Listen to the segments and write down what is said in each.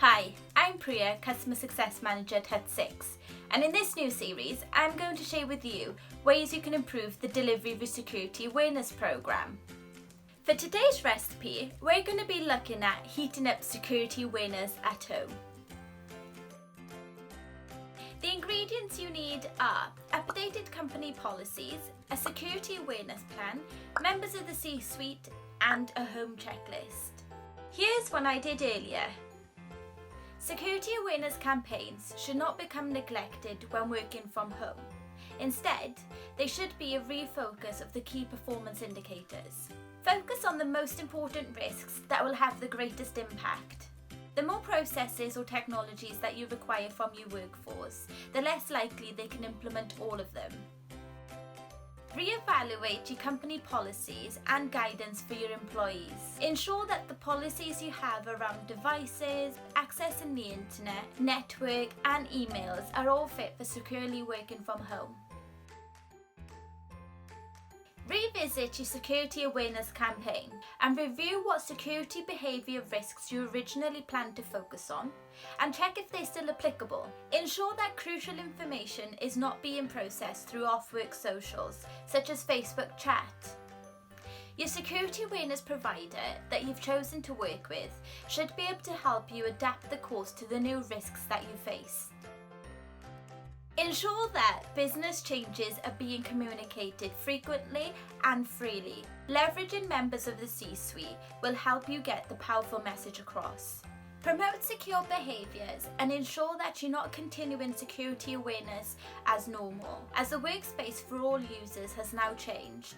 Hi, I'm Priya, Customer Success Manager at Hut6, and in this new series I'm going to share with you ways you can improve the delivery of your security awareness program. For today's recipe, we're going to be looking at heating up security awareness at home. The ingredients you need are updated company policies, a security awareness plan, members of the C-suite, and a home checklist. Here's one I did earlier. Security awareness campaigns should not become neglected when working from home. Instead, they should be a refocus of the key performance indicators. Focus on the most important risks that will have the greatest impact. The more processes or technologies that you require from your workforce, the less likely they can implement all of them. Reevaluate your company policies and guidance for your employees. Ensure that the policies you have around devices, accessing the internet, network, and emails are all fit for securely working from home. Revisit your security awareness campaign and review what security behaviour risks you originally planned to focus on and check if they're still applicable. Ensure that crucial information is not being processed through off-work socials such as Facebook chat. Your security awareness provider that you've chosen to work with should be able to help you adapt the course to the new risks that you face. Ensure that business changes are being communicated frequently and freely. Leveraging members of the C-suite will help you get the powerful message across. Promote secure behaviours and ensure that you're not continuing security awareness as normal, as the workspace for all users has now changed.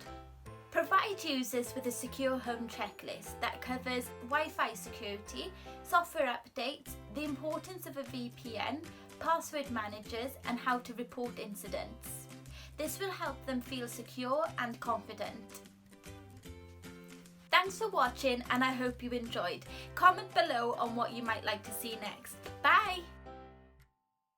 Provide users with a secure home checklist that covers Wi-Fi security, software updates, the importance of a VPN, password managers, and how to report incidents. This will help them feel secure and confident. Thanks for watching, and I hope you enjoyed. Comment below on what you might like to see next. Bye!